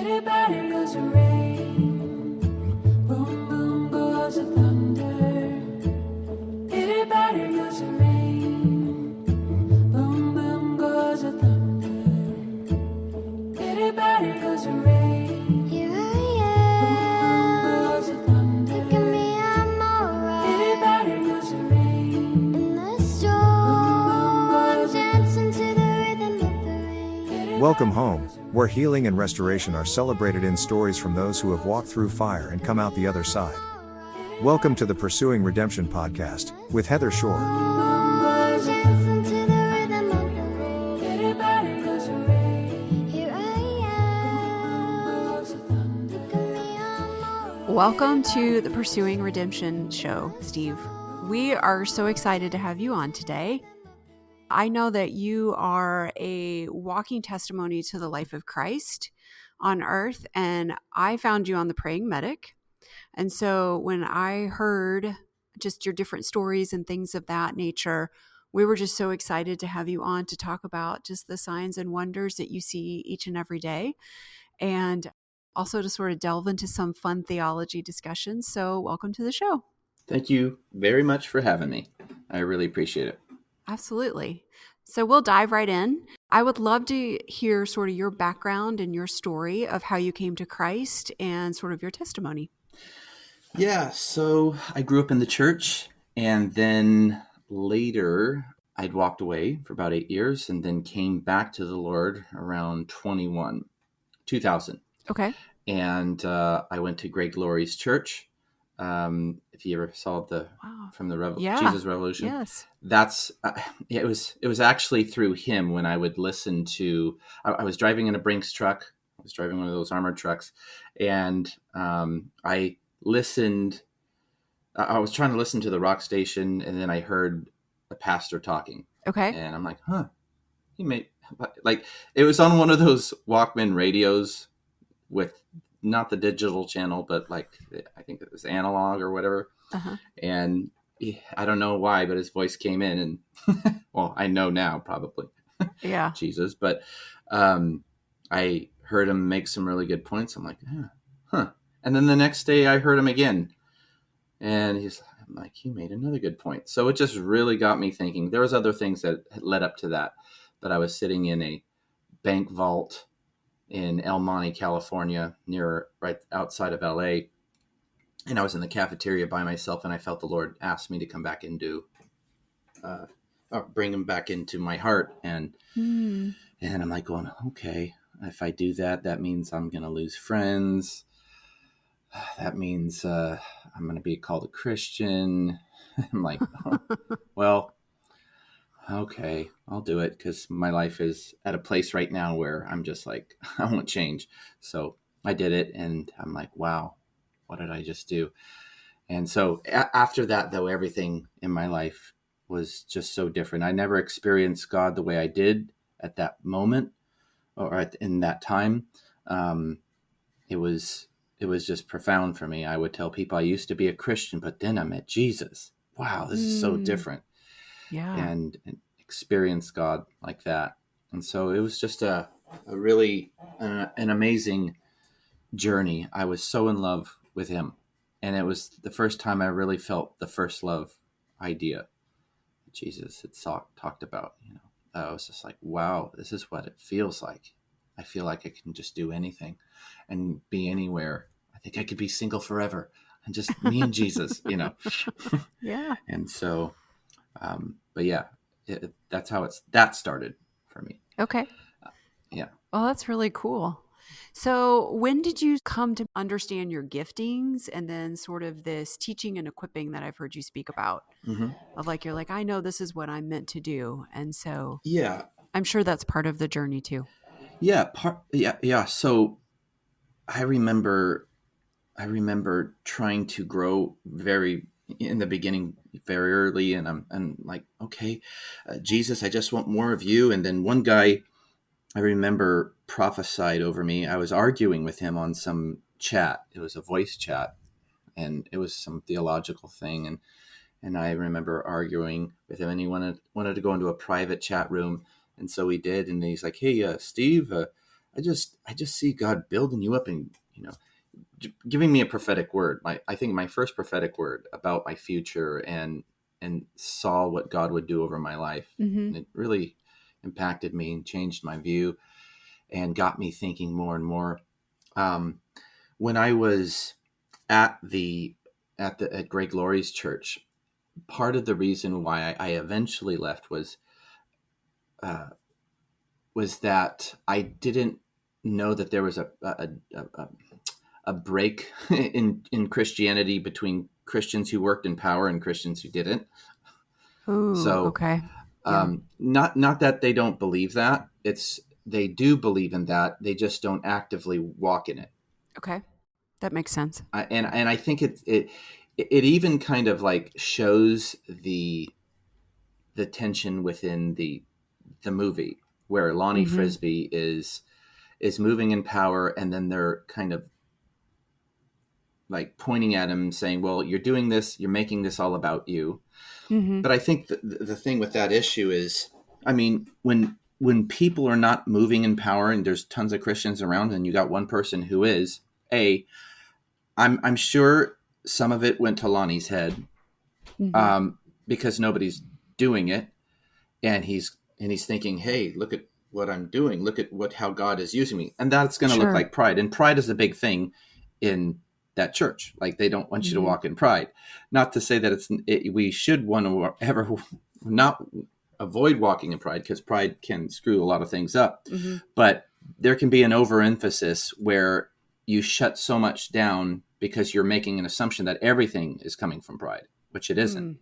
Itty batty goes the rain, boom boom goes the thunder. Itty batty goes the rain, boom boom goes the thunder. Itty batty goes the rain, here I am, boom boom goes the thunder. Look at me, I'm alright. Itty batty goes the rain, in the storm, dancing to the rhythm of the rain. Welcome home, where healing and restoration are celebrated in stories from those who have walked through fire and come out the other side. Welcome to the Pursuing Redemption podcast with Heather Shore. Dancing to the rhythm of the rain. Itty batty goes the rain, here I am. Look at me, I'm alright. Welcome to the Pursuing Redemption show, Steve. We are so excited to have you on today. I know that you are a walking testimony to the life of Christ on earth, and I found you on the Praying Medic. And so when I heard just your different stories and things of that nature, we were just so excited to have you on to talk about just the signs and wonders that you see each and every day, and also to sort of delve into some fun theology discussions. So welcome to the show. Thank you very much for having me. I really appreciate it. Absolutely. So we'll dive right in. I would love to hear sort of your background and your story of how you came to Christ and sort of your testimony. Yeah, so I grew up in the church, and then later I'd walked away for about 8 years and then came back to the Lord around 2000. Okay. And I went to Greg Laurie's church. If you ever saw Wow. from the Yeah. Jesus Revolution, Yes. that's it was actually through him when I would listen to. I was driving in a Brinks truck. I was driving one of those armored trucks, and I listened. I was trying to listen to the rock station, and then I heard a pastor talking, Okay. and I'm like, "Huh, he made like it was on one of those Walkman radios with." Not the digital channel, but like I think it was analog or whatever. Uh-huh. And I don't know why, but his voice came in, and well, I know now probably Yeah. Jesus, but I heard him make some really good points. I'm like, huh. And then the next day I heard him again, and I'm like, he made another good point. So it just really got me thinking. There was other things that had led up to that, but I was sitting in a bank vault in El Monte, California, right outside of LA. And I was in the cafeteria by myself, and I felt the Lord ask me to come back and bring him back into my heart. And I'm like going, okay, if I do that, that means I'm going to lose friends. That means I'm going to be called a Christian. I'm like, oh, well, okay, I'll do it, because my life is at a place right now where I'm just like, I won't change. So I did it, and I'm like, wow, what did I just do? And so after that, though, everything in my life was just so different. I never experienced God the way I did at that moment or in that time. It was just profound for me. I would tell people I used to be a Christian, but then I met Jesus. Wow, this is so different. Yeah. And experience God like that. And so it was just a really an amazing journey. I was so in love with him. And it was the first time I really felt the first love idea that Jesus had talked about. I was just like, wow, this is what it feels like. I feel like I can just do anything and be anywhere. I think I could be single forever and just me and Jesus, Yeah. And so, but yeah, that's how that started for me. Okay. Yeah. Well, that's really cool. So when did you come to understand your giftings and then sort of this teaching and equipping that I've heard you speak about? Mm-hmm. Of like, you're like, I know this is what I'm meant to do. And so Yeah. I'm sure that's part of the journey too. Yeah. Yeah. So I remember trying to grow in the beginning very early, and I'm like, okay, Jesus, I just want more of you. And then one guy I remember prophesied over me. I was arguing with him on some chat. It was a voice chat, and it was some theological thing. And I remember arguing with him, and he wanted to go into a private chat room. And so we did. And he's like, hey, Steve, I I just see God building you up and, giving me a prophetic word. I think my first prophetic word about my future, and saw what God would do over my life. And it really impacted me and changed my view and got me thinking more and more. When I was at Greg Laurie's church, part of the reason why I eventually left was that I didn't know that there was a break in Christianity between Christians who worked in power and Christians who didn't. Ooh, So, okay. Yeah. not that they don't believe that. They do believe in that. They just don't actively walk in it. Okay. That makes sense. And I think it even kind of like shows the tension within the movie, where Lonnie Frisbee is moving in power, and then they're kind of like pointing at him saying, well, you're doing this, you're making this all about you. But I think the thing with that issue is, I mean, when people are not moving in power and there's tons of Christians around and you got one person who is, I'm sure some of it went to Lonnie's head, because nobody's doing it. And he's thinking, hey, look at what I'm doing. Look at how God is using me. And that's going to look like pride. And pride is a big thing in that church. Like, they don't want you to walk in pride. Not to say that we should want to ever not avoid walking in pride, because pride can screw a lot of things up. But there can be an overemphasis where you shut so much down because you're making an assumption that everything is coming from pride, which it isn't.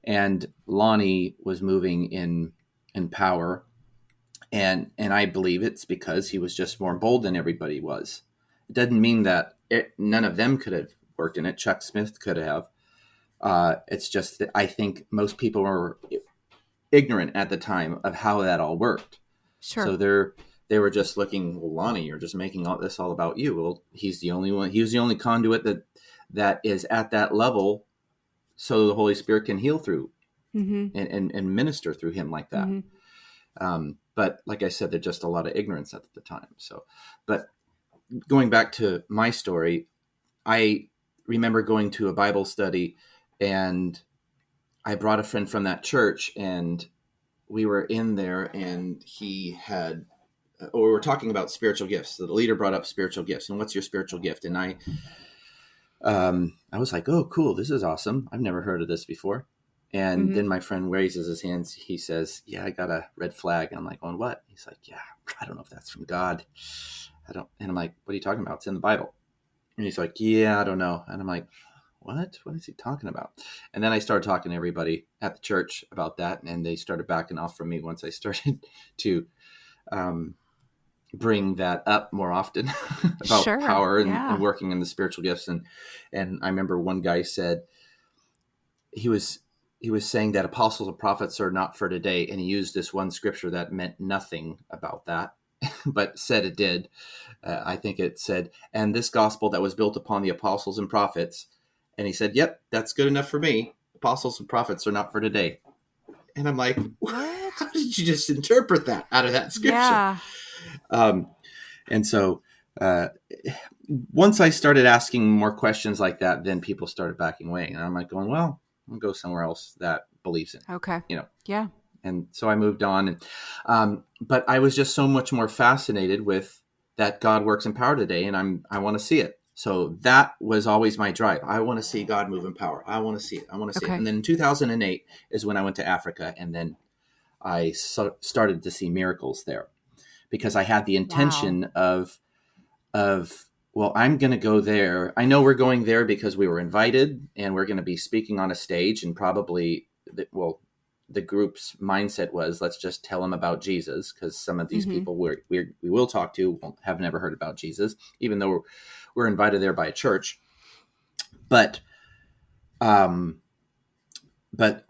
And Lonnie was moving in power, and I believe it's because he was just more bold than everybody was. It doesn't mean that none of them could have worked in it. Chuck Smith could have. It's just that I think most people were ignorant at the time of how that all worked. Sure. So they were just looking, well, Lonnie, you're just making all this all about you. Well, he's the only one. He was the only conduit that is at that level, so the Holy Spirit can heal through and minister through him like that. But like I said, there's just a lot of ignorance at the time. So, but going back to my story, I remember going to a Bible study, and I brought a friend from that church, and we were in there, and we were talking about spiritual gifts. So the leader brought up spiritual gifts, and what's your spiritual gift? And I was like, oh, cool. This is awesome. I've never heard of this before. And then my friend raises his hands. He says, yeah, I got a red flag. And I'm like, on what? He's like, yeah, I don't know if that's from God. And I'm like, what are you talking about? It's in the Bible. And he's like, yeah, I don't know. And I'm like, what is he talking about? And then I started talking to everybody at the church about that. And they started backing off from me once I started to, bring that up more often about power and working in the spiritual gifts. And I remember one guy said he was saying that apostles and prophets are not for today. And he used this one scripture that meant nothing about that, but said it did. I think it said, and this gospel that was built upon the apostles and prophets. And he said, yep, that's good enough for me. Apostles and prophets are not for today. And I'm like, what? How did you just interpret that out of that scripture? Yeah. And so once I started asking more questions like that, then people started backing away. And I'm like going, well, I'll go somewhere else that believes in it. Okay. Yeah. And so I moved on. And but I was just so much more fascinated with that God works in power today, and I want to see it. So that was always my drive. I want to see God move in power. I want to see it. I want to see it. And then in 2008 is when I went to Africa, and then I started to see miracles there, because I had the intention of, well, I'm going to go there. I know we're going there because we were invited, and we're going to be speaking on a stage, and probably, the group's mindset was, let's just tell them about Jesus, because some of these people we will talk to have never heard about Jesus, even though we're invited there by a church. But I'm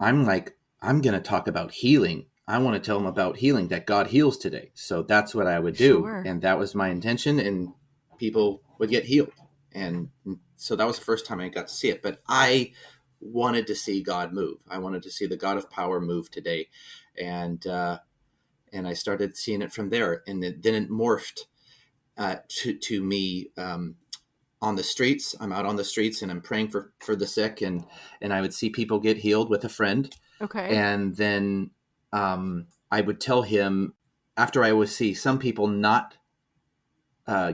like, I'm going to talk about healing. I want to tell them about healing, that God heals today. So that's what I would do. Sure. And that was my intention, and people would get healed. And so that was the first time I got to see it. But I wanted to see God move. I wanted to see the God of power move today. And And I started seeing it from there. And then it morphed to me on the streets. I'm out on the streets and I'm praying for the sick. And I would see people get healed with a friend. Okay. And then I would tell him, after I would see some people not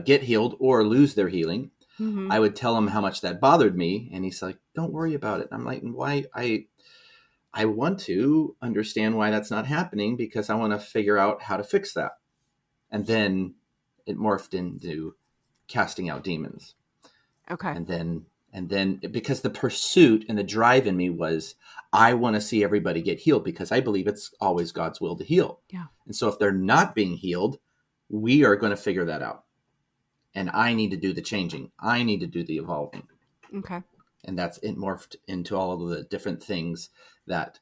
get healed or lose their healing, Mm-hmm. I would tell him how much that bothered me. And he's like, don't worry about it. I'm like, why? I want to understand why that's not happening, because I want to figure out how to fix that. And then it morphed into casting out demons. Okay. And then because the pursuit and the drive in me was, I want to see everybody get healed, because I believe it's always God's will to heal. Yeah. And so if they're not being healed, we are going to figure that out. And I need to do the changing. I need to do the evolving. Okay. And it morphed into all of the different things that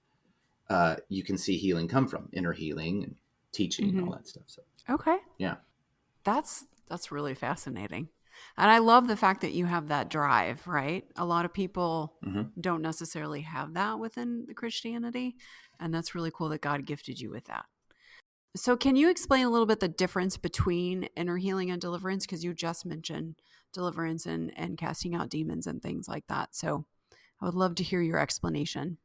you can see healing come from, inner healing and teaching and all that stuff. So, Okay. yeah. That's really fascinating. And I love the fact that you have that drive, right? A lot of people don't necessarily have that within the Christianity. And that's really cool that God gifted you with that. So can you explain a little bit the difference between inner healing and deliverance? Because you just mentioned deliverance and casting out demons and things like that. So I would love to hear your explanation.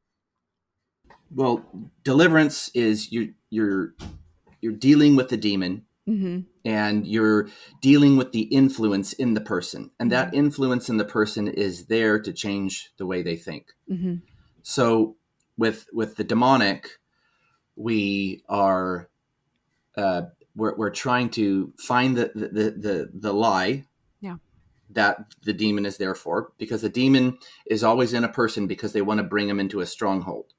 Well, deliverance is you're dealing with the demon, and you're dealing with the influence in the person. And that influence in the person is there to change the way they think. So with the demonic, we are we're trying to find the lie that the demon is there for, because the demon is always in a person because they want to bring them into a stronghold.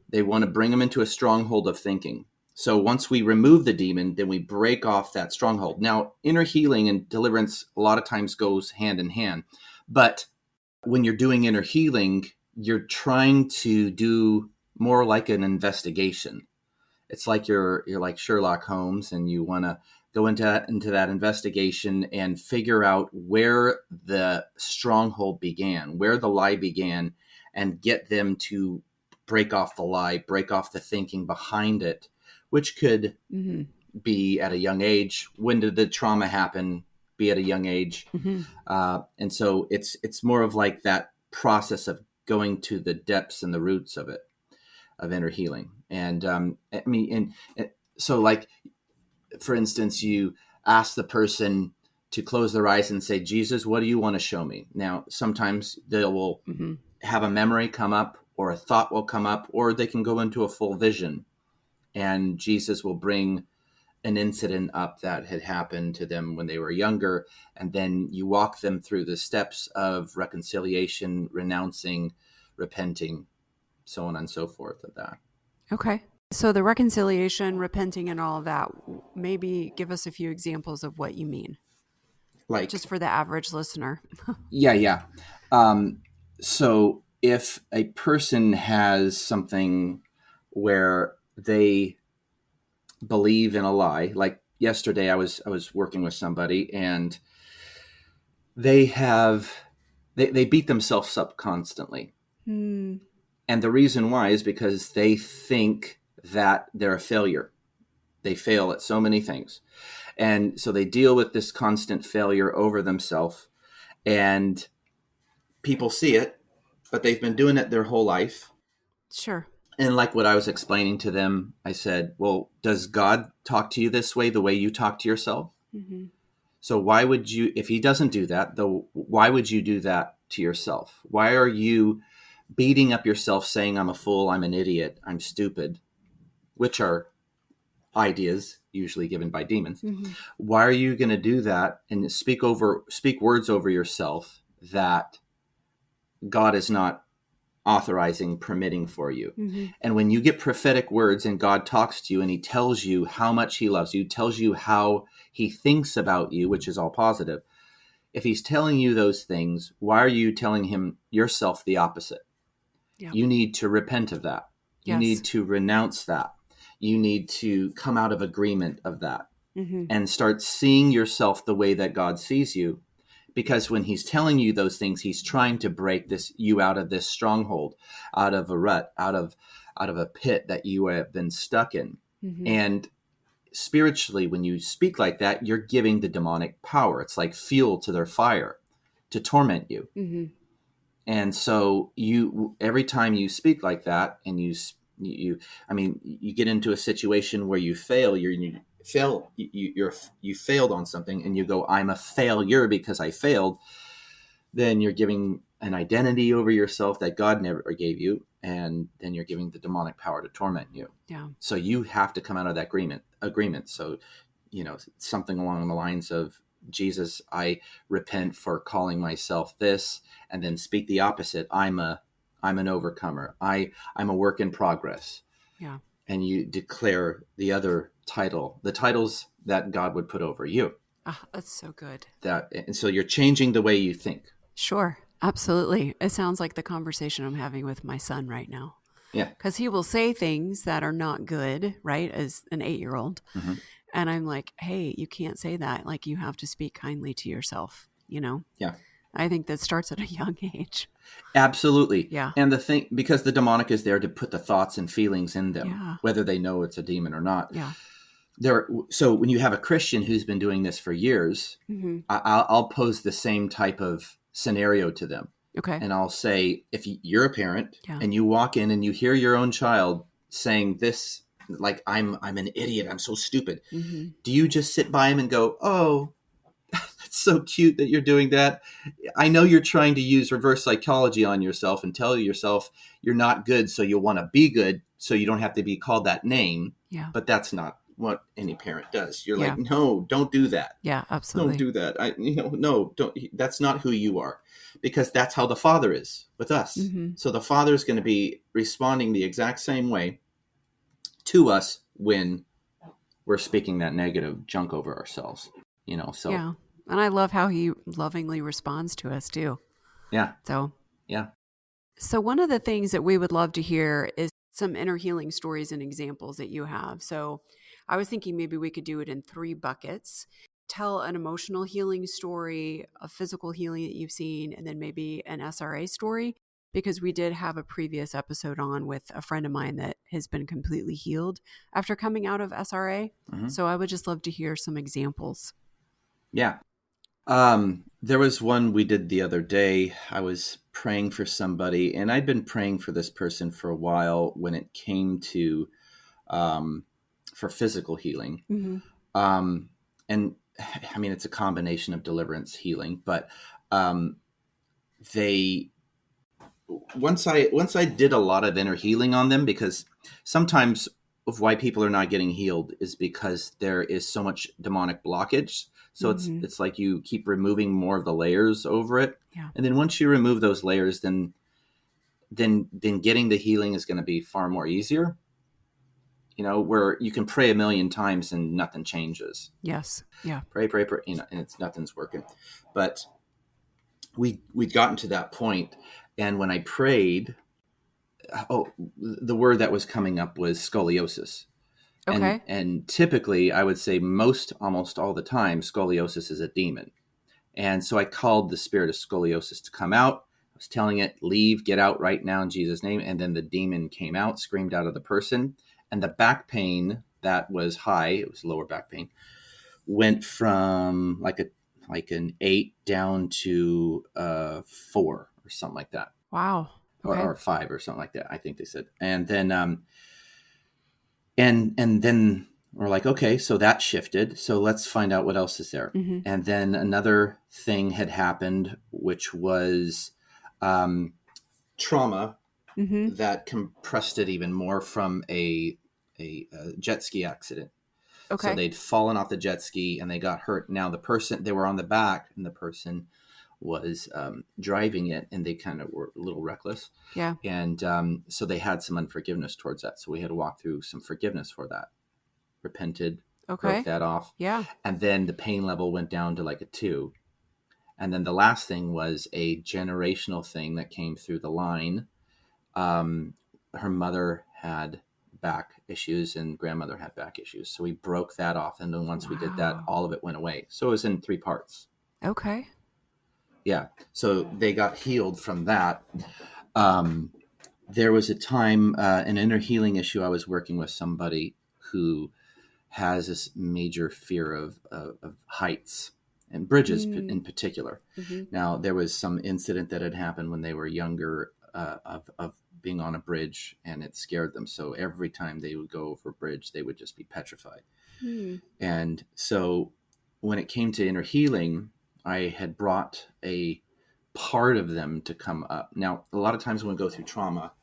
They want to bring them into a stronghold of thinking. So once we remove the demon, then we break off that stronghold. Now, inner healing and deliverance a lot of times goes hand in hand. But when you're doing inner healing, you're trying to do more like an investigation. It's like you're like Sherlock Holmes, and you want to go into that investigation and figure out where the stronghold began, where the lie began, and get them to break off the lie, break off the thinking behind it, which could be at a young age. When did the trauma happen? Be at a young age. And so it's more of like that process of going to the depths and the roots of it, of inner healing. And so like, for instance, you ask the person to close their eyes and say, Jesus, what do you want to show me? Now, sometimes they will have a memory come up, or a thought will come up, or they can go into a full vision, and Jesus will bring an incident up that had happened to them when they were younger. And then you walk them through the steps of reconciliation, renouncing, repenting, so on and so forth of that. Okay. So the reconciliation, repenting, and all of that, maybe give us a few examples of what you mean. Like, just for the average listener. Yeah. So if a person has something where they believe in a lie, like yesterday I was working with somebody, and they beat themselves up constantly. And the reason why is because they think that they're a failure. They fail at so many things. And so they deal with this constant failure over themselves, and people see it, but they've been doing it their whole life. Sure. And like what I was explaining to them, I said, well, does God talk to you this way, the way you talk to yourself? So why would you, if he doesn't do that, though, why would you do that to yourself? Why are you beating up yourself, saying, I'm a fool, I'm an idiot, I'm stupid, which are ideas usually given by demons. Why are you going to do that and speak words over yourself that God is not authorizing, permitting for you? And when you get prophetic words and God talks to you and he tells you how much he loves you, tells you how he thinks about you, which is all positive. If he's telling you those things, why are you telling him yourself the opposite? You need to repent of that. You need to renounce that. You need to come out of agreement of that and start seeing yourself the way that God sees you. Because when he's telling you those things, he's trying to break you out of this stronghold, out of a rut, out of a pit that you have been stuck in. And spiritually, when you speak like that, you're giving the demonic power. It's like fuel to their fire to torment you. Mm-hmm. And so every time you speak like that, and you get into a situation where you fail, you failed on something, and you go, I'm a failure because I failed. Then you're giving an identity over yourself that God never gave you, and then you're giving the demonic power to torment you. Yeah. So you have to come out of that agreement. So, something along the lines of, Jesus, I repent for calling myself this, and then speak the opposite. I'm an overcomer. I'm a work in progress. Yeah. And you declare the other title, the titles that God would put over you. That's so good. And so you're changing the way you think. Sure. Absolutely. It sounds like the conversation I'm having with my son right now. Yeah. Because he will say things that are not good, right? As an 8-year-old. Mm-hmm. And I'm like, hey, you can't say that. Like, you have to speak kindly to yourself, Yeah. I think that starts at a young age. Absolutely. Yeah. And the thing, because the demonic is there to put the thoughts and feelings in them, Yeah. whether they know it's a demon or not. Yeah. So when you have a Christian who's been doing this for years, Mm-hmm. I'll pose the same type of scenario to them. Okay. And I'll say, if you're a parent, Yeah. and you walk in and you hear your own child saying this, like, I'm an idiot, I'm so stupid. Mm-hmm. Do you just sit by him and go, oh, that's so cute that you're doing that? I know you're trying to use reverse psychology on yourself and tell yourself you're not good, so you'll want to be good, so you don't have to be called that name. Yeah. But that's not what any parent does. You're Yeah. like, no, don't do that. Yeah, absolutely. Don't do that. No, don't. That's not who you are, because that's how the Father is with us. Mm-hmm. So the Father is going to be responding the exact same way to us when we're speaking that negative junk over ourselves. So Yeah. And I love how he lovingly responds to us too. yeah, So, yeah. So one of the things that we would love to hear is some inner healing stories and examples that you have. So I was thinking maybe we could do it in 3 buckets. Tell an emotional healing story, a physical healing that you've seen, and then maybe an SRA story, because we did have a previous episode on with a friend of mine that has been completely healed after coming out of SRA. Mm-hmm. So I would just love to hear some examples. Yeah. There was one we did the other day. I was praying for somebody, and I'd been praying for this person for a while when it came to for physical healing. Mm-hmm. And I mean, it's a combination of deliverance, healing, but once I did a lot of inner healing on them, because sometimes of why people are not getting healed is because there is so much demonic blockage. So Mm-hmm. it's like you keep removing more of the layers over it. Yeah. And then once you remove those layers, then getting the healing is going to be far more easier. Where you can pray 1,000,000 times and nothing changes. Yes. Yeah. Pray, and nothing's working. But we'd gotten to that point, and when I prayed, the word that was coming up was scoliosis. Okay. And typically, I would say almost all the time, scoliosis is a demon. And so I called the spirit of scoliosis to come out. I was telling it, leave, get out right now in Jesus' name. And then the demon came out, screamed out of the person. And the back pain that was high, it was lower back pain, went from like an 8 down to 4 or something like that. Wow. Okay. Or 5 or something like that, I think they said. And then and then we're like, okay, so that shifted. So let's find out what else is there. Mm-hmm. And then another thing had happened, which was trauma Mm-hmm. that compressed it even more from a jet ski accident. Okay. So they'd fallen off the jet ski and they got hurt. Now they were on the back, and the person was driving it, and they kind of were a little reckless. Yeah. And so they had some unforgiveness towards that. So we had to walk through some forgiveness for that. Repented, Okay. broke that off. Yeah. And then the pain level went down to like a 2. And then the last thing was a generational thing that came through the line. Her mother had back issues and grandmother had back issues. So we broke that off. And then once we did that, all of it went away. So it was in 3 parts. Okay. Yeah. So they got healed from that. There was a time, an inner healing issue. I was working with somebody who has this major fear of heights and bridges in particular. Mm-hmm. Now, there was some incident that had happened when they were younger of being on a bridge, and it scared them. So every time they would go over a bridge, they would just be petrified. And so when it came to inner healing, I had brought a part of them to come up. Now, a lot of times when we go through trauma,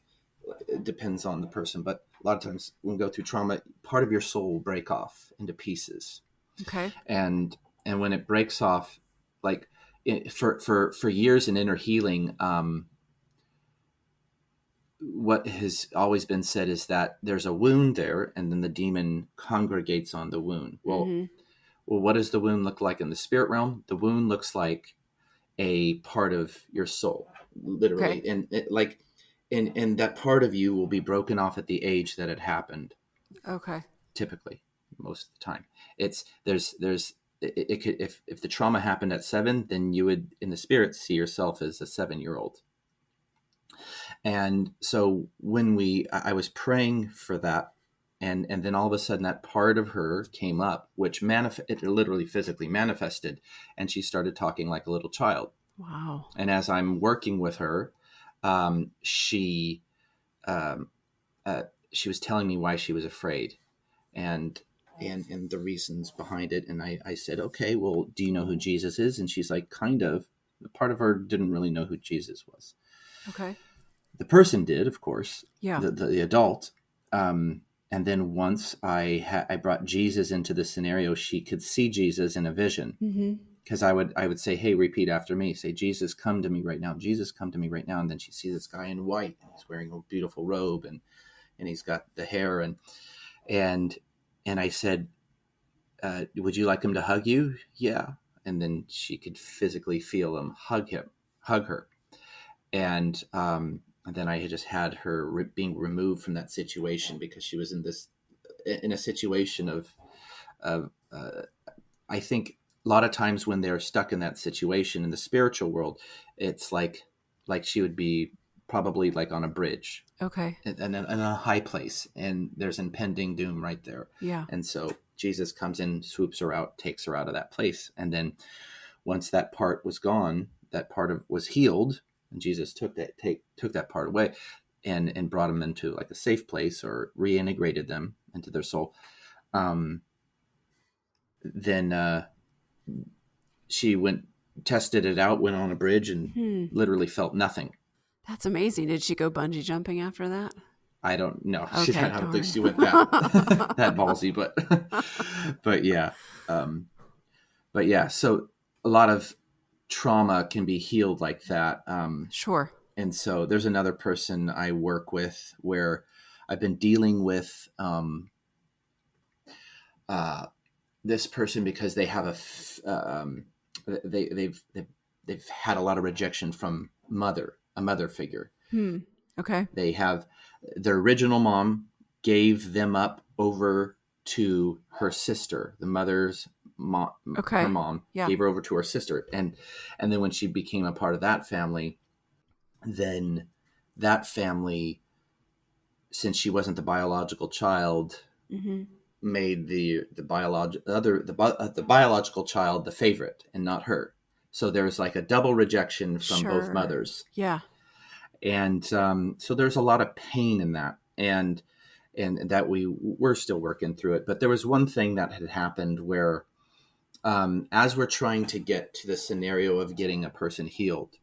it depends on the person, but a lot of times when we go through trauma, part of your soul will break off into pieces. Okay. And when it breaks off, like for years in inner healing, what has always been said is that there's a wound there, and then the demon congregates on the wound. Well, what does the wound look like in the spirit realm? The wound looks like a part of your soul, literally. Okay. And and that part of you will be broken off at the age that it happened. Okay. Typically, most of the time, it could, if the trauma happened at 7, then you would in the spirit see yourself as a 7-year-old. And so when I was praying for that, and then all of a sudden that part of her came up, which it literally physically manifested, and she started talking like a little child. Wow. And as I'm working with her, she was telling me why she was afraid, and the reasons behind it. And I said, okay, well, do you know who Jesus is? And she's like, kind of. Part of her didn't really know who Jesus was. Okay. The person did, of course. Yeah. The adult. And then once I brought Jesus into the scenario, she could see Jesus in a vision. Because I would say, hey, repeat after me. Say, Jesus, come to me right now. Jesus, come to me right now. And then she sees this guy in white, and he's wearing a beautiful robe, and he's got the hair, and I said, would you like him to hug you? Yeah. And then she could physically feel him hug her. And then I had just had her being removed from that situation, because she was in a situation of I think a lot of times when they're stuck in that situation in the spiritual world, it's like she would be probably like on a bridge. Okay. And in a high place, and there's impending doom right there. Yeah. And so Jesus comes in, swoops her out, takes her out of that place. And then once that part was gone, that part was healed, and Jesus took that part away and brought them into like a safe place, or reintegrated them into their soul. Then she tested it out, went on a bridge, and literally felt nothing. That's amazing. Did she go bungee jumping after that? I don't know. Okay, I don't think she went that ballsy, but yeah. But yeah, so a lot of trauma can be healed like that. Sure. And so there's another person I work with where I've been dealing with this person because they have they've had a lot of rejection from a mother figure. Okay. They have their original mom gave them up over to her sister, the mother's mom. Okay. Her mom gave her over to her sister, and then when she became a part of that family, then that family, since she wasn't the biological child, made the biological child the favorite and not her. So there's like a double rejection from both mothers. Yeah. And so there's a lot of pain in that, and that we're still working through it. But there was one thing that had happened where, as we're trying to get to the scenario of getting a person healed,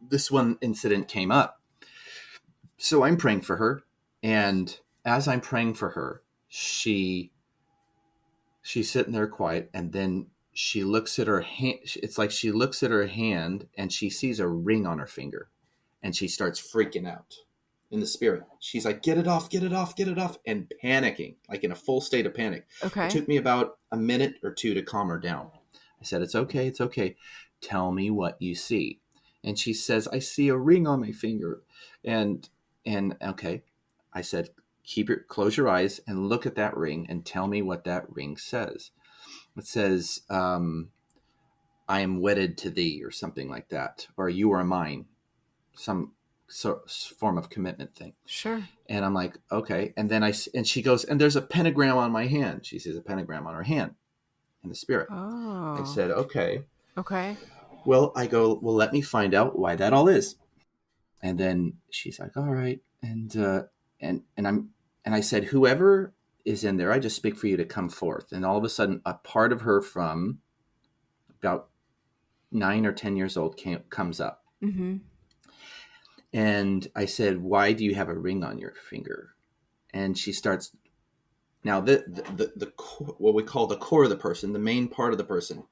this one incident came up. So I'm praying for her, and as I'm praying for her, she's sitting there quiet, and then she looks at her hand. It's like she looks at her hand, and she sees a ring on her finger. And she starts freaking out in the spirit. She's like, get it off, get it off, get it off. And panicking, like in a full state of panic. Okay. It took me about a minute or two to calm her down. I said, it's okay. It's okay. Tell me what you see. And she says, I see a ring on my finger. And okay. I said, close your eyes and look at that ring and tell me what that ring says. It says, I am wedded to thee, or something like that. Or you are mine. Some form of commitment thing. Sure. And I'm like, okay. And then she goes, and there's a pentagram on my hand. She sees a pentagram on her hand in the spirit. Oh. I said, okay. Okay. Well, I go, well, let me find out why that all is. And then she's like, all right. And I said, whoever is in there, I just speak for you to come forth. And all of a sudden, a part of her from about 9 or 10 years old comes up. Mm-hmm. And I said, why do you have a ring on your finger? And she starts, now the what we call the core of the person, the main part of the person,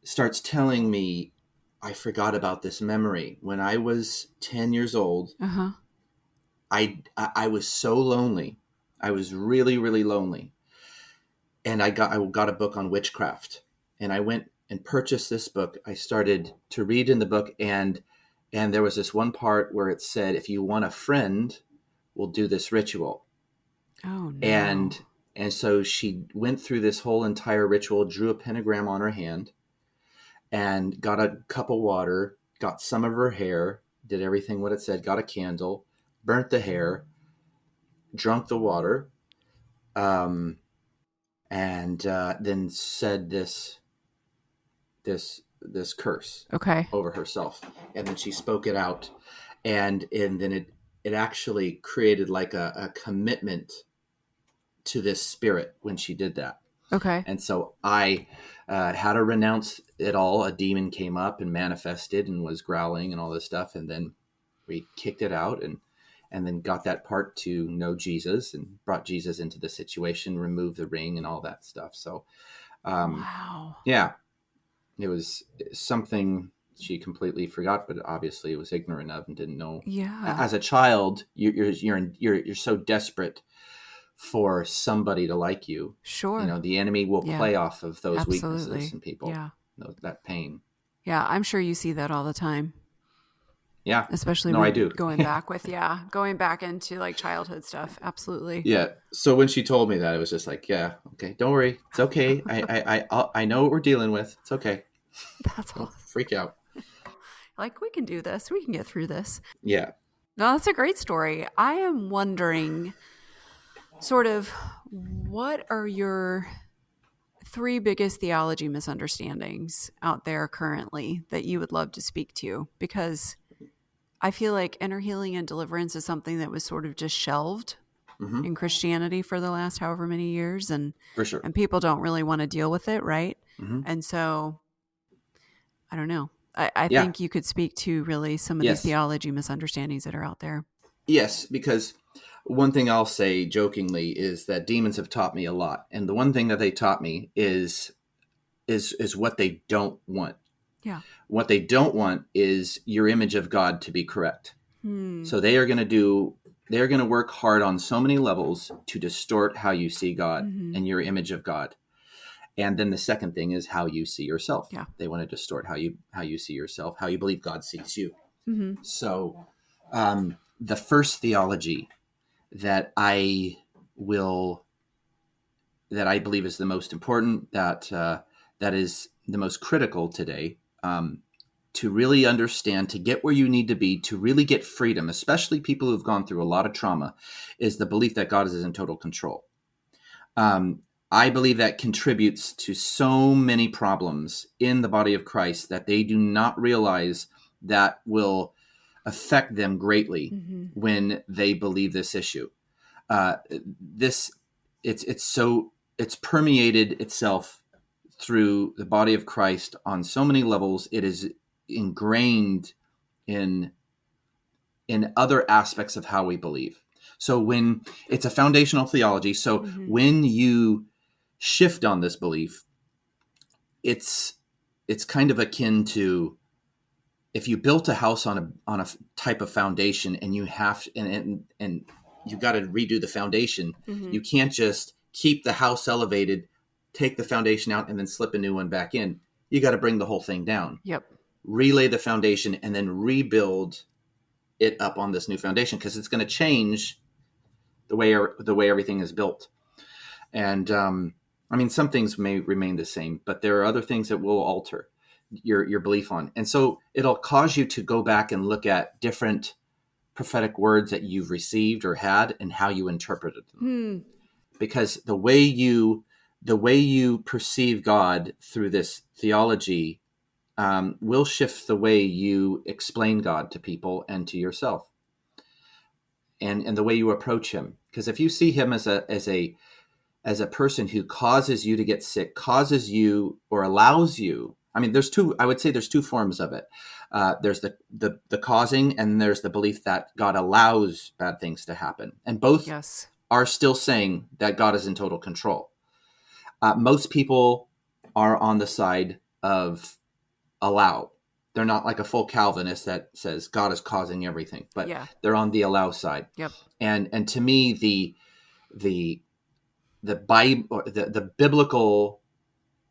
starts telling me, I forgot about this memory. When I was 10 years old, Uh-huh. I was so lonely. I was really, really lonely. And I got a book on witchcraft. And I went and purchased this book. I started to read in the book, and there was this one part where it said, if you want a friend, we'll do this ritual. Oh, no. And so she went through this whole entire ritual, drew a pentagram on her hand, and got a cup of water, got some of her hair, did everything what it said, got a candle, burnt the hair, drunk the water, and then said this curse Okay. over herself. And then she spoke it out. And then it actually created like a commitment to this spirit when she did that. Okay. And so I had to renounce it all. A demon came up and manifested and was growling and all this stuff. And then we kicked it out and then got that part to know Jesus and brought Jesus into the situation, removed the ring and all that stuff. So, Wow. yeah, it was something she completely forgot, but obviously was ignorant of and didn't know. Yeah. As a child, you're so desperate for somebody to like you. Sure. You know, the enemy will Yeah. play off of those Absolutely. weaknesses in people. Yeah. That pain. Yeah. I'm sure you see that all the time. Yeah. Especially No, I do. going back into like childhood stuff. Absolutely. Yeah. So when she told me that, it was just like, yeah, okay, don't worry. It's okay. I know what we're dealing with. It's okay. That's Don't awesome. freak out. Like, we can do this. We can get through this. Yeah. No, that's a great story. I am wondering, sort of, what are your 3 biggest theology misunderstandings out there currently that you would love to speak to? Because I feel like inner healing and deliverance is something that was sort of just shelved Mm-hmm. in Christianity for the last however many years, and For sure. people don't really want to deal with it, right? Mm-hmm. And so, I don't know. I Yeah. think you could speak to really some of Yes. these theology misunderstandings that are out there. Yes, because one thing I'll say jokingly is that demons have taught me a lot. And the one thing that they taught me is what they don't want. Yeah. What they don't want is your image of God to be correct. Hmm. So they're going to work hard on so many levels to distort how you see God Mhm. and your image of God. And then the second thing is how you see yourself. Yeah. They want to distort how you see yourself, how you believe God sees you. Mm-hmm. So the first theology that I believe is the most important, that is the most critical today, to really understand, to get where you need to be, to really get freedom, especially people who've gone through a lot of trauma, is the belief that God is in total control. I believe that contributes to so many problems in the body of Christ that they do not realize that will affect them greatly Mm-hmm. when they believe this issue. It's permeated itself through the body of Christ on so many levels. It is ingrained in other aspects of how we believe. So when it's a foundational theology, so Mhm. when you shift on this belief, it's kind of akin to if you built a house on a type of foundation and you have and you got to redo the foundation. Mhm. You can't just keep the house elevated, take the foundation out, and then slip a new one back in. You got to bring the whole thing down, Yep. relay the foundation, and then rebuild it up on this new foundation, because it's going to change the way everything is built. And I mean, some things may remain the same, but there are other things that will alter. your belief on. And so it'll cause you to go back and look at different prophetic words that you've received or had and how you interpreted them. Because the way you perceive God through this theology will shift the way you explain God to people and to yourself, and the way you approach him. Because if you see him as a person who causes you to get sick, causes you or allows you, I mean, I would say there's two forms of it. There's the causing, and there's the belief that God allows bad things to happen. And both Yes. are still saying that God is in total control. Most people are on the side of allow. They're not like a full Calvinist that says God is causing everything, but they're on the allow side. Yep. And to me, the Bible, the biblical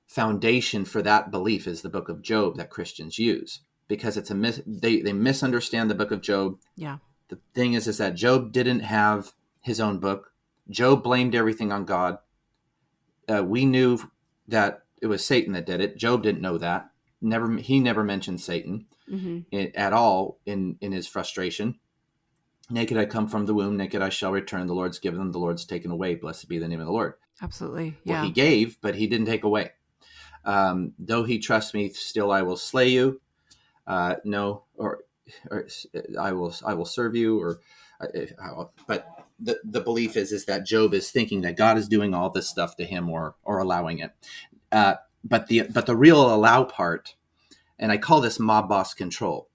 foundation for that belief is the book of Job that Christians use, because it's they misunderstand the book of Job. Yeah. The thing is that Job didn't have his own book. Job blamed everything on God. We knew that it was Satan that did it. Job didn't know that. He never mentioned Satan at all in his frustration. Naked I come from the womb, naked I shall return. The Lord's given, the Lord's taken away. Blessed be the name of the Lord. Absolutely. Yeah. Well, he gave, but he didn't take away. Though he trusts me, still I will slay you. No, or I will serve you. But the belief is that Job is thinking that God is doing all this stuff to him or allowing it. But the real allow part, and I call this mob boss control,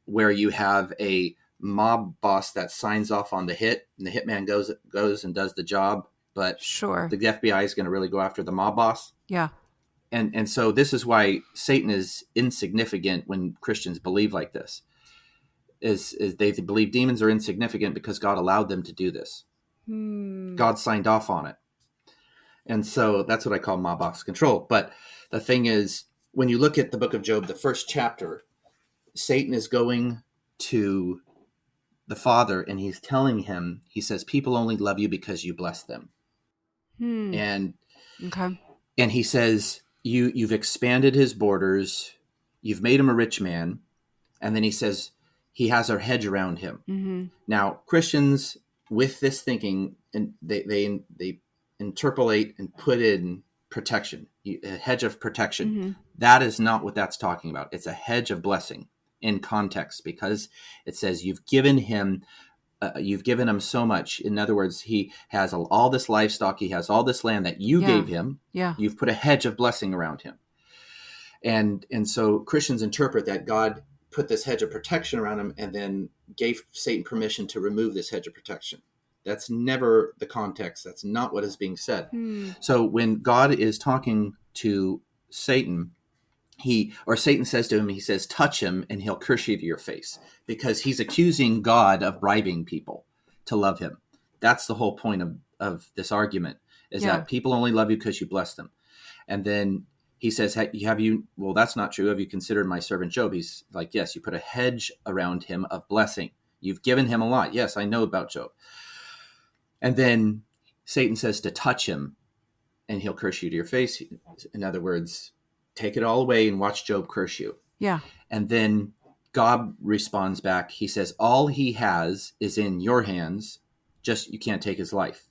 where you have a mob boss that signs off on the hit, and the hitman goes and does the job, but the FBI is going to really go after the mob boss. Yeah. And so this is why Satan is insignificant when Christians believe like this. Is they believe demons are insignificant because God allowed them to do this. God signed off on it. And so that's what I call mob boss control. But the thing is, when you look at the book of Job, the first chapter, Satan is going to the Father and he's telling him, he says, people only love you because you bless them. And he says, you've expanded his borders, you've made him a rich man. And then he says, he has our hedge around him. Now, Christians with this thinking, and they interpolate and put in protection, a hedge of protection. That is not what that's talking about. It's a hedge of blessing in context, because it says you've given him so much. In other words, he has all this livestock, he has all this land that you gave him. You've put a hedge of blessing around him. And so Christians interpret that God put this hedge of protection around him and then gave Satan permission to remove this hedge of protection. That's never the context. That's not what is being said. So when God is talking to Satan, Satan says to him, he says, touch him and he'll curse you to your face, because he's accusing God of bribing people to love him. That's the whole point of this argument, is that people only love you because you bless them. And then he says, well, that's not true. Have you considered my servant Job? He's like, yes, you put a hedge around him of blessing. You've given him a lot. Yes, I know about Job. And then Satan says to touch him and he'll curse you to your face. In other words, take it all away and watch Job curse you. Yeah. And then God responds back. He says, all he has is in your hands. Just, you can't take his life.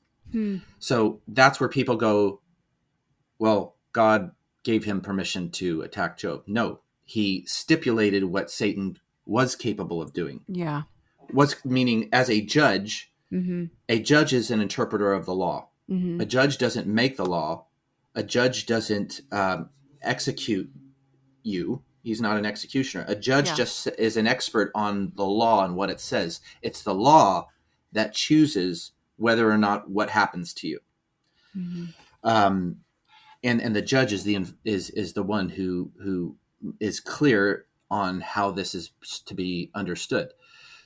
So that's where people go, well, God gave him permission to attack Job. No, he stipulated what Satan was capable of doing. Yeah. Meaning, as a judge, a judge is an interpreter of the law. A judge doesn't make the law. A judge doesn't execute you. He's not an executioner. A judge just is an expert on the law and what it says. It's the law that chooses whether or not what happens to you. And the judge is the one who is clear on how this is to be understood.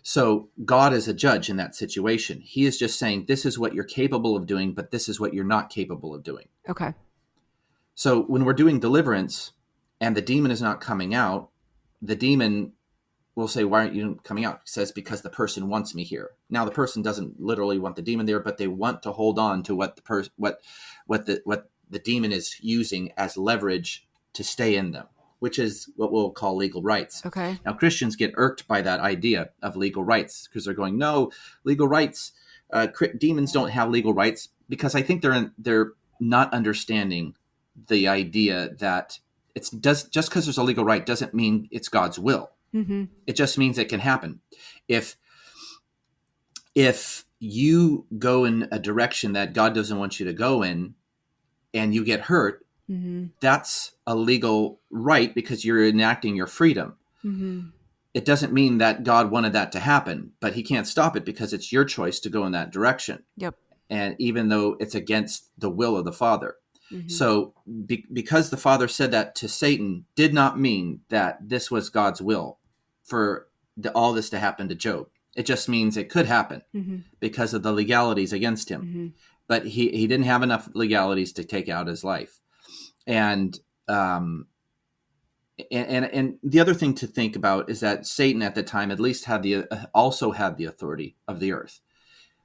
So God is a judge in that situation. He is just saying, this is what you're capable of doing, but this is what you're not capable of doing. Okay. So when we're doing deliverance and the demon is not coming out, the demon will say, why aren't you coming out? He says, because the person wants me here. Now, the person doesn't literally want the demon there, but they want to hold on to what the demon is using as leverage to stay in them. which is what we'll call legal rights. Okay. Now, Christians get irked by that idea of legal rights because they're going, no, legal rights, demons don't have legal rights, because I think they're not understanding the idea that just because there's a legal right doesn't mean it's God's will. Mm-hmm. It just means it can happen. If you go in a direction that God doesn't want you to go in and you get hurt, Mm-hmm. that's a legal right because you're enacting your freedom. Mm-hmm. It doesn't mean that God wanted that to happen, but he can't stop it because it's your choice to go in that direction. Yep. And even though it's against the will of the Father. Mm-hmm. So because the Father said that to Satan did not mean that this was God's will for all this to happen to Job. It just means it could happen Mm-hmm. because of the legalities against him. Mm-hmm. But he didn't have enough legalities to take out his life. And the other thing to think about is that Satan at the time at least also had the authority of the earth.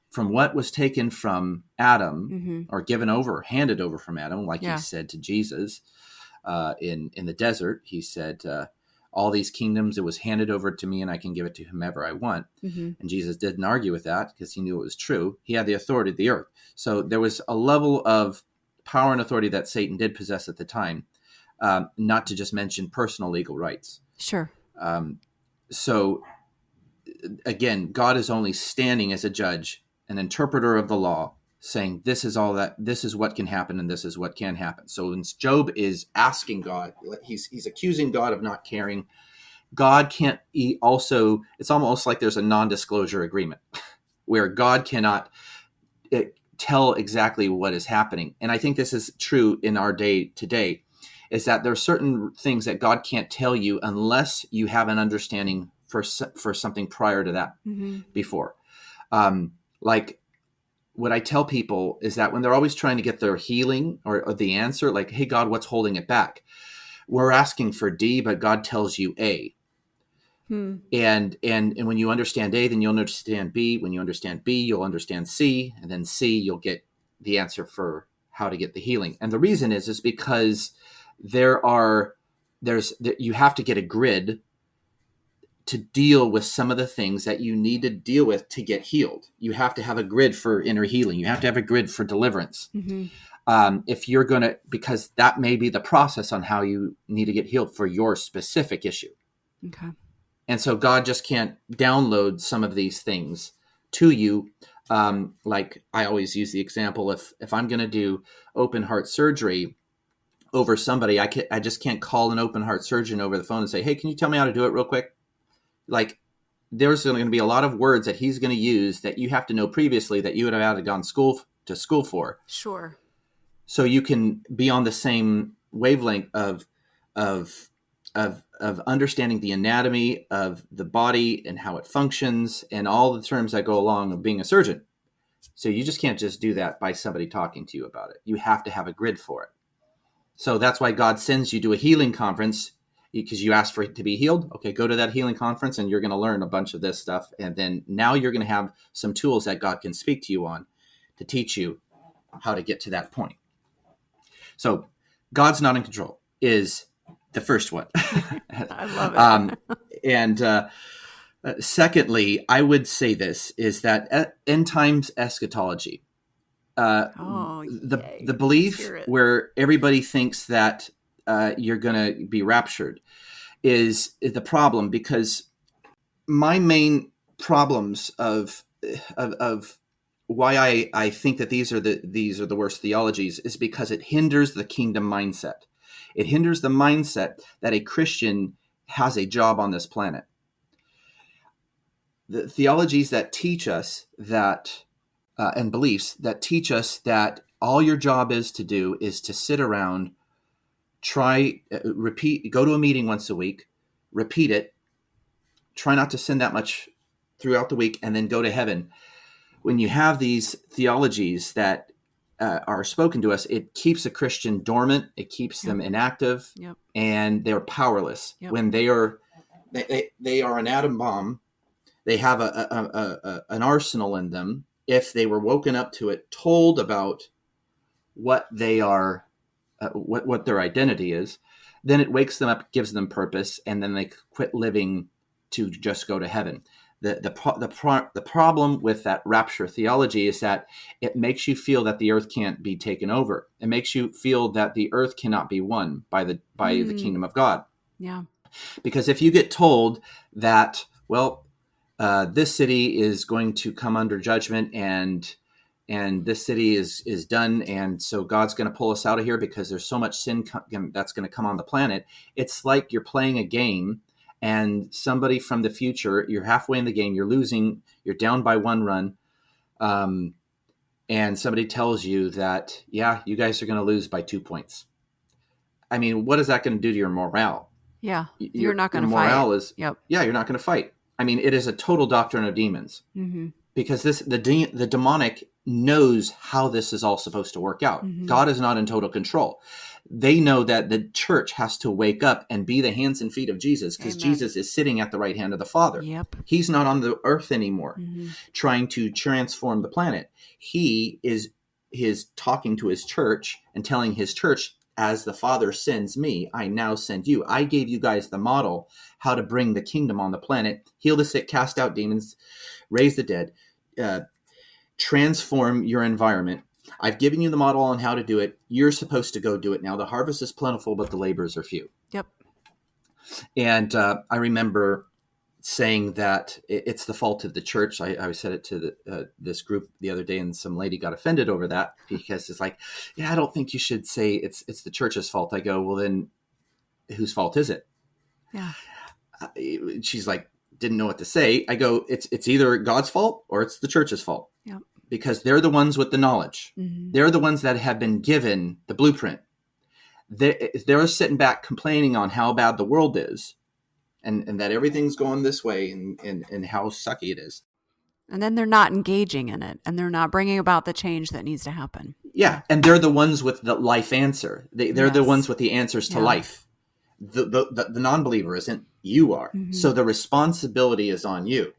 From what was taken from Adam, Mm-hmm. or handed over from Adam, like he said to Jesus in the desert, he said, all these kingdoms, it was handed over to me and I can give it to whomever I want. Mm-hmm. And Jesus didn't argue with that because he knew it was true. He had the authority of the earth. So there was a level of power and authority that Satan did possess at the time, not to just mention personal legal rights. Sure. So again, God is only standing as a judge, an interpreter of the law, saying this is what can happen and this is what can happen. So when Job is asking God, he's accusing God of not caring. God can't also, it's almost like there's a non-disclosure agreement where God cannot tell exactly what is happening. And I think this is true in our day today, is that there are certain things that God can't tell you unless you have an understanding for something prior to that. Mm-hmm. Before. Like what I tell people is that when they're always trying to get their healing or the answer, like, hey, God, what's holding it back? We're asking for D, but God tells you A. And when you understand A, then you'll understand B. When you understand B, you'll understand C, and then C, you'll get the answer for how to get the healing. And the reason is because you have to get a grid to deal with some of the things that you need to deal with to get healed. You have to have a grid for inner healing. You have to have a grid for deliverance. Mm-hmm. If you're going to, because that may be the process on how you need to get healed for your specific issue. Okay. And so God just can't download some of these things to you. Like I always use the example, if I'm going to do open heart surgery over somebody, I just can't call an open heart surgeon over the phone and say, hey, can you tell me how to do it real quick? Like there's going to be a lot of words that he's going to use that you have to know previously that you would have had to gone to school for. Sure. So you can be on the same wavelength of understanding the anatomy of the body and how it functions and all the terms that go along with being a surgeon. So you just can't just do that by somebody talking to you about it. You have to have a grid for it. So that's why God sends you to a healing conference, because you asked for it to be healed. Okay, go to that healing conference and you're going to learn a bunch of this stuff. And then now you're going to have some tools that God can speak to you on to teach you how to get to that point. So God's not in control is the first one. I love it. Secondly, I would say this is that end times eschatology, the belief where everybody thinks that you're going to be raptured is the problem, because my main problems of why I think that these are the worst theologies is because it hinders the kingdom mindset. It hinders the mindset that a Christian has a job on this planet. The theologies that teach us that, and beliefs that teach us that all your job is to do is to sit around, repeat, go to a meeting once a week, repeat it, try not to sin that much throughout the week, and then go to heaven. When you have these theologies that are spoken to us, it keeps a Christian dormant, it keeps them inactive, and they're powerless. When they are an atom bomb, they have an arsenal in them. If they were woken up to it, told about what they are, what their identity is, then it wakes them up, gives them purpose, and then they quit living to just go to heaven. The problem with that rapture theology is that it makes you feel that the earth can't be taken over. It makes you feel that the earth cannot be won by the kingdom of God. Yeah. Because if you get told that, well, this city is going to come under judgment, and this city is done, and so God's going to pull us out of here because there's so much sin that's going to come on the planet. It's like you're playing a game, and somebody from the future, you're halfway in the game, you're losing, you're down by 1 run, and somebody tells you that, yeah, you guys are going to lose by 2 points. I mean, what is that going to do to your morale? Yeah. You're not going to fight. Morale is, yep. Yeah, you're not going to fight. I mean, it is a total doctrine of demons, because the demonic knows how this is all supposed to work out. God is not in total control. They know that the church has to wake up and be the hands and feet of Jesus, because Jesus is sitting at the right hand of the Father. Yep. He's not on the earth anymore trying to transform the planet. He is talking to his church and telling his church, as the Father sends me, I now send you. I gave you guys the model how to bring the kingdom on the planet, heal the sick, cast out demons, raise the dead, transform your environment. I've given you the model on how to do it. You're supposed to go do it now. The harvest is plentiful, but the laborers are few. Yep. And I remember saying that it's the fault of the church. I said it to this group the other day, and some lady got offended over that, because it's like, yeah, I don't think you should say it's the church's fault. I go, well, then whose fault is it? Yeah. She's like, didn't know what to say. I go, it's either God's fault or it's the church's fault. Yep. Because they're the ones with the knowledge. They're the ones that have been given the blueprint. They're sitting back complaining on how bad the world is, and that everything's going this way, and how sucky it is. And then they're not engaging in it, and they're not bringing about the change that needs to happen. Yeah, and they're the ones with the life answer. They're the ones with the answers to life. The non-believer isn't. You are. So the responsibility is on you.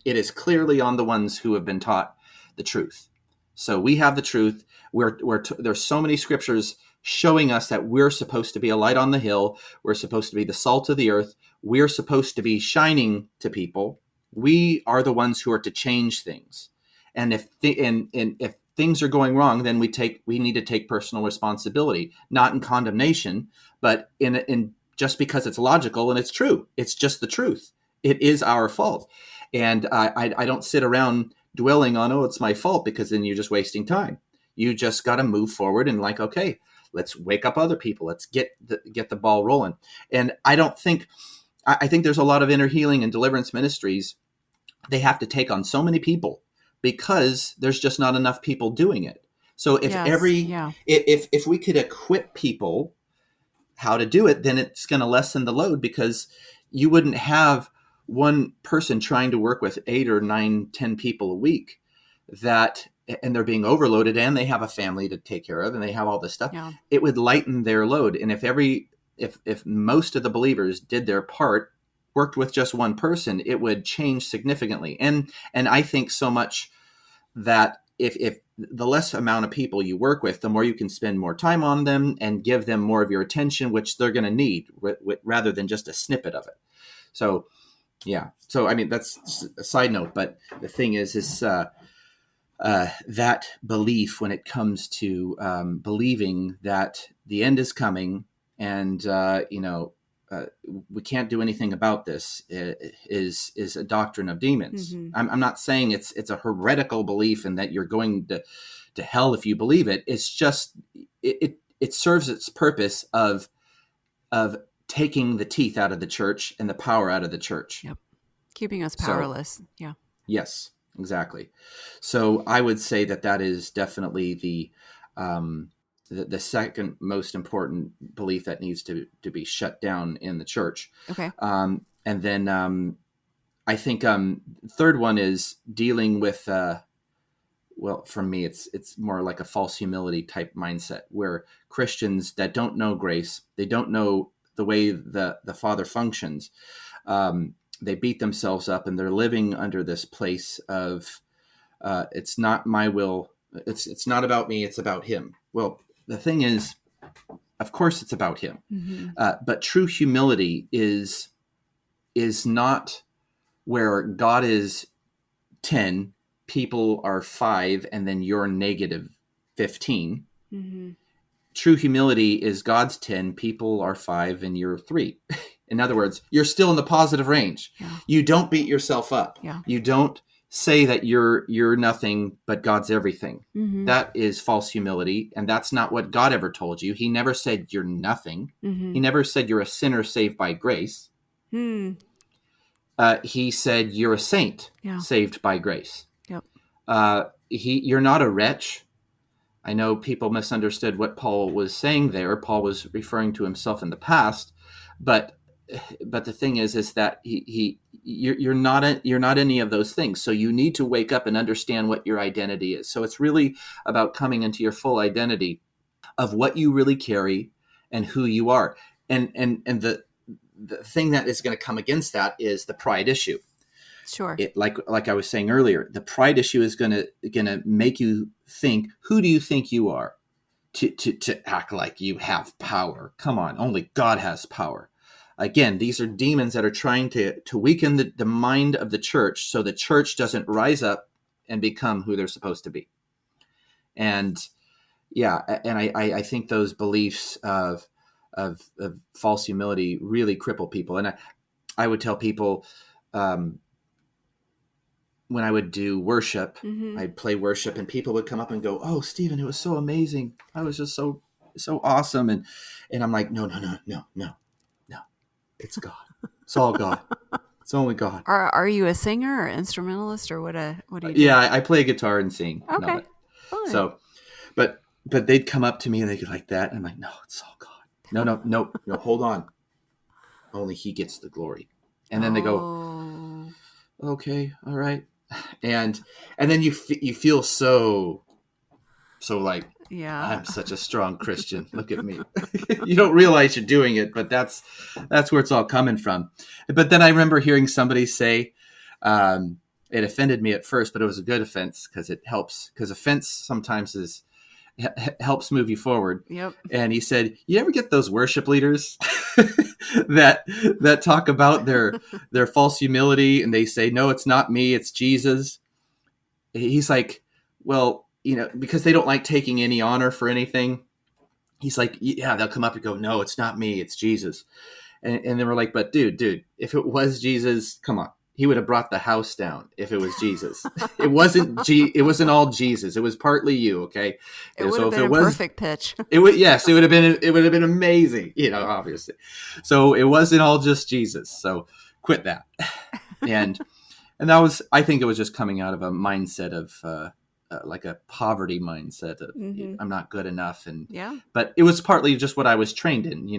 It is clearly on the ones who have been taught the truth. So we have the truth. There's so many scriptures showing us that we're supposed to be a light on the hill. We're supposed to be the salt of the earth. We're supposed to be shining to people. We are the ones who are to change things. And if things are going wrong, then we need to take personal responsibility, not in condemnation, but in just because it's logical and it's true. It's just the truth. It is our fault. And I don't sit around dwelling on, it's my fault, because then you're just wasting time. You just got to move forward and like, okay, let's wake up other people. Let's get the ball rolling. And I think there's a lot of inner healing and deliverance ministries. They have to take on so many people because there's just not enough people doing it. So if we could equip people how to do it, then it's going to lessen the load, because you wouldn't have one person trying to work with 8 or 9, 10 people a week, and they're being overloaded, and they have a family to take care of, and they have all this stuff. Yeah. It would lighten their load. And if most of the believers did their part, worked with just one person, it would change significantly. And I think so much that if the less amount of people you work with, the more you can spend more time on them and give them more of your attention, which they're going to need, rather than just a snippet of it. So, yeah. So, I mean, that's just a side note, but the thing is that belief, when it comes to believing that the end is coming, and we can't do anything about this, is a doctrine of demons. I'm not saying it's a heretical belief and that you're going to hell if you believe it. It's just it serves its purpose of taking the teeth out of the church and the power out of the church. Yep. Keeping us powerless. Yeah. Yes, exactly. So I would say that is definitely the second most important belief that needs to be shut down in the church. Okay. And then I think third one is dealing with, for me, it's more like a false humility type mindset, where Christians that don't know grace, they don't know the way the Father functions, they beat themselves up, and they're living under this place of it's not my will, it's not about me, it's about Him. Well, the thing is, Of course it's about him. Mm-hmm. But true humility is not where God is 10, people are 5, and then you're negative 15. Mm-hmm. True humility is God's 10, people are 5, and you're 3. In other words, you're still in the positive range. Yeah. You don't beat yourself up. Yeah. You don't say that you're nothing, but God's everything. Mm-hmm. That is false humility, and that's not what God ever told you. He never said you're nothing. Mm-hmm. He never said you're a sinner saved by grace. Mm. He said you're a saint Yeah. saved by grace. Yep. You're not a wretch. I know people misunderstood what Paul was saying there. Paul was referring to himself in the past, but the thing is that you're not any of those things. So you need to wake up and understand what your identity is. So it's really about coming into your full identity of what you really carry and who you are. And the thing that is going to come against that is the pride issue. Sure. Like I was saying earlier, the pride issue is gonna make you think, who do you think you are to act like you have power? Come on, only God has power. Again, these are demons that are trying to weaken the mind of the church, so the church doesn't rise up and become who they're supposed to be. And I think those beliefs of false humility really cripple people. And I would tell people, when I would do worship, Mm-hmm. I'd play worship, and people would come up and go, "Oh, Stephen, it was so amazing. I was just so awesome." And I'm like, no. It's God. It's all God. It's only God. Are you a singer or instrumentalist, or what do you do? Yeah, I play guitar and sing. Okay. No, Fun. so, but they'd come up to me and they'd go like that, and I'm like, no, it's all God. No, hold on. Only He gets the glory. And then they go, okay, all right. And then you feel so like, yeah, I'm such a strong Christian. Look at me. You don't realize you're doing it, but that's where it's all coming from. But then I remember hearing somebody say, it offended me at first, but it was a good offense because it helps. Because offense sometimes helps move you forward. Yep. And he said, "You ever get those worship leaders that talk about their false humility, and they say, 'No, it's not me, it's Jesus'?" He's like, "Well, because they don't like taking any honor for anything." He's like, "Yeah, they'll come up and go, 'No, it's not me, it's Jesus.'" And then we're like, "But dude, if it was Jesus, come on. He would have brought the house down if it was Jesus. It wasn't all Jesus. It was partly you, okay? It would have been a perfect pitch. It would have been amazing, obviously. So it wasn't all just Jesus. So quit that." And that was, I think it was just coming out of a mindset of like a poverty mindset of, Mm-hmm. I'm not good enough. And Yeah. but it was partly just what I was trained in,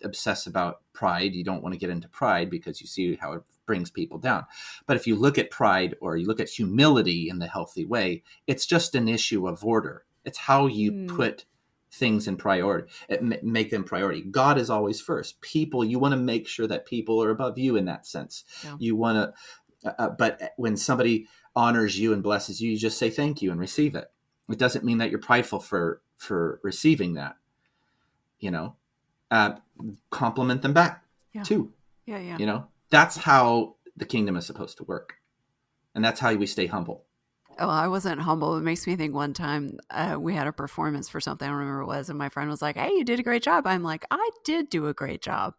obsess about pride. You don't want to get into pride because you see how it brings people down. But if you look at pride, or you look at humility in the healthy way, it's just an issue of order. It's how you put things in priority, make them priority. God is always first. People, you want to make sure that people are above you in that sense. Yeah. You want to, but when somebody honors you and blesses you, you just say thank you and receive it. It doesn't mean that you're prideful for receiving that. Compliment them back too. Yeah. That's how the kingdom is supposed to work, and that's how we stay humble. Oh, I wasn't humble. It makes me think one time we had a performance for something. I don't remember what it was, and my friend was like, "Hey, you did a great job." I'm like, "I did do a great job.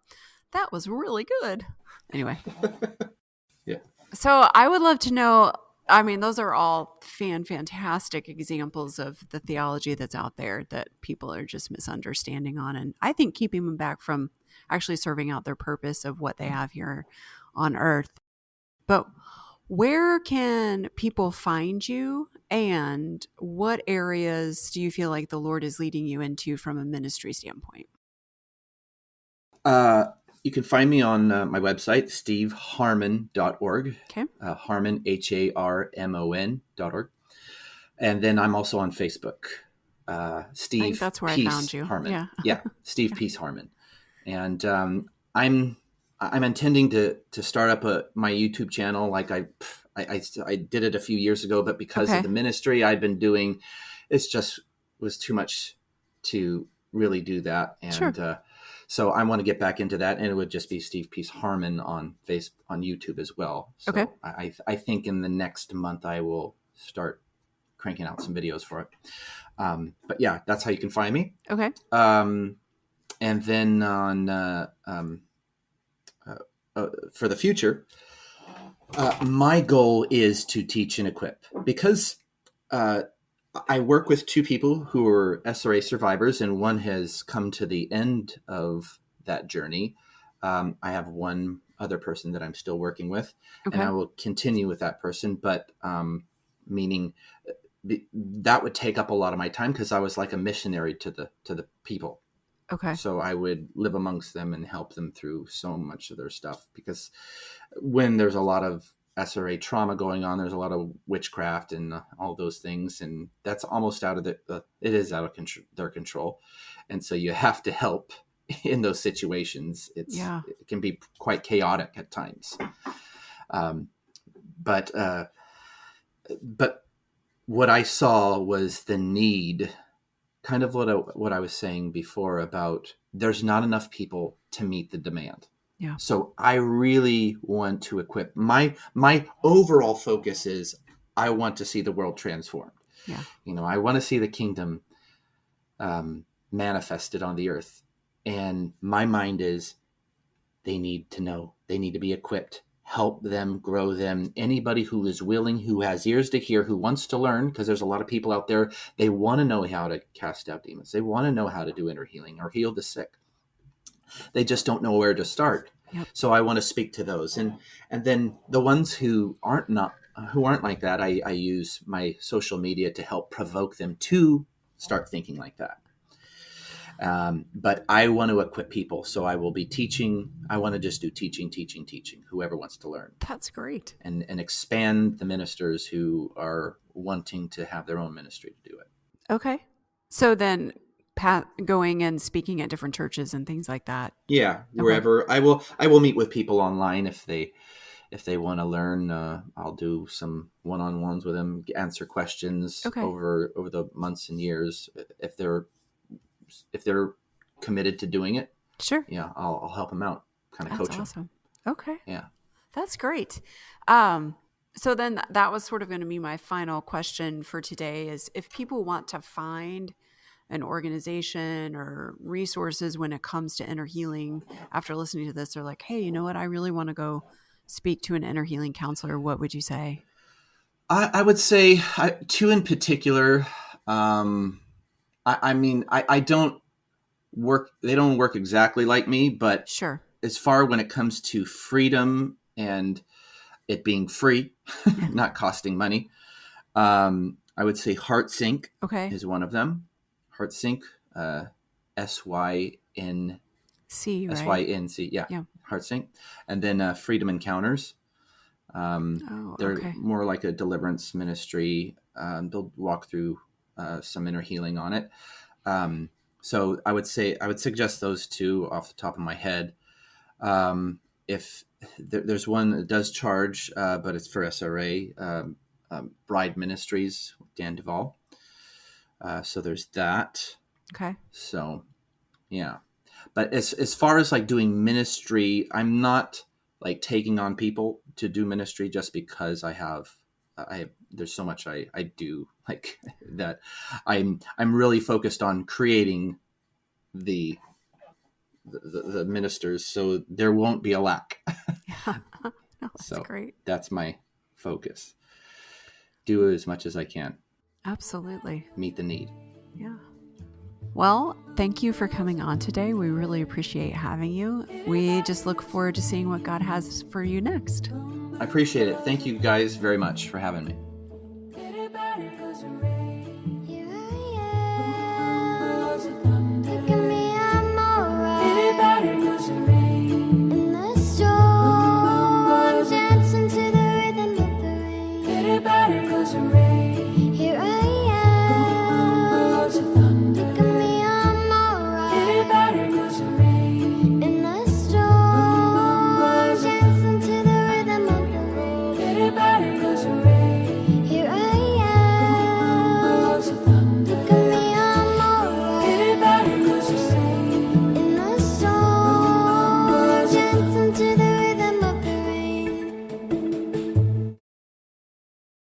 That was really good." Anyway. Yeah. So I would love to know, I mean, those are all fantastic examples of the theology that's out there that people are just misunderstanding on. And I think keeping them back from actually serving out their purpose of what they have here on earth. But where can people find you, and what areas do you feel like the Lord is leading you into from a ministry standpoint? You can find me on my website, steveharmon.org. Okay. Harmon, HARMON.org. And then I'm also on Facebook. Steve I think that's where Peace I found you. Harmon. Yeah. Steve Peace Harmon. And I'm intending to start up my YouTube channel. Like I did it a few years ago, but because of the ministry I've been doing, it's just was too much to really do that. And Sure. so I want to get back into that, and it would just be Steve Peace Harmon on YouTube as well. So Okay. I think in the next month I will start cranking out some videos for it. But yeah, that's how you can find me. Okay. And then for the future, my goal is to teach and equip, because I work with two people who are SRA survivors, and one has come to the end of that journey. I have one other person that I'm still working with, Okay. and I will continue with that person, but meaning that would take up a lot of my time, because I was like a missionary to the people. Okay. So I would live amongst them and help them through so much of their stuff, because when there's a lot of SRA trauma going on, there's a lot of witchcraft and all those things, and that's almost out of it is out of their control, and so you have to help in those situations. It can be quite chaotic at times, but what I saw was the need, kind of what I was saying before about there's not enough people to meet the demand. Yeah. So I really want to equip. My overall focus is I want to see the world transformed. Yeah. I want to see the kingdom manifested on the earth. And my mind is they need to know. They need to be equipped. Help them, grow them. Anybody who is willing, who has ears to hear, who wants to learn, because there's a lot of people out there, they want to know how to cast out demons. They want to know how to do inner healing or heal the sick. They just don't know where to start. Yep. So I want to speak to those. And then the ones who aren't like that, I use my social media to help provoke them to start thinking like that. But I want to equip people. So I will be teaching. I want to just do teaching, whoever wants to learn. That's great. And expand the ministers who are wanting to have their own ministry to do it. Okay. So then going and speaking at different churches and things like that. Yeah, wherever. Okay. I will meet with people online if they want to learn. I'll do some one-on-ones with them, answer questions over the months and years. If they're committed to doing it, sure. Yeah, I'll help them out, kind of coach them. That's awesome. Okay. Yeah, that's great. So then that was sort of going to be my final question for today is if people want to find an organization or resources when it comes to inner healing, after listening to this, they're like, hey, you know what? I really want to go speak to an inner healing counselor. What would you say? I would say two in particular. I mean, I don't work, they don't work exactly like me, but sure. As far when it comes to freedom and it being free, not costing money, I would say HeartSync is one of them. HeartSync, SYNC, SYNC, yeah. HeartSync. And then Freedom Encounters. They're more like a deliverance ministry. They'll walk through some inner healing on it. So I would suggest those two off the top of my head. If there's one that does charge, but it's for SRA, Bride Ministries, Dan Duvall. So there's that. Okay. So, yeah. But as far as like doing ministry, I'm not like taking on people to do ministry just because there's so much I do like that. I'm really focused on creating the ministers so there won't be a lack. Yeah. No, that's so great. That's my focus. Do as much as I can. Absolutely. Meet the need. Yeah. Well, thank you for coming on today. We really appreciate having you. We just look forward to seeing what God has for you next. I appreciate it. Thank you guys very much for having me.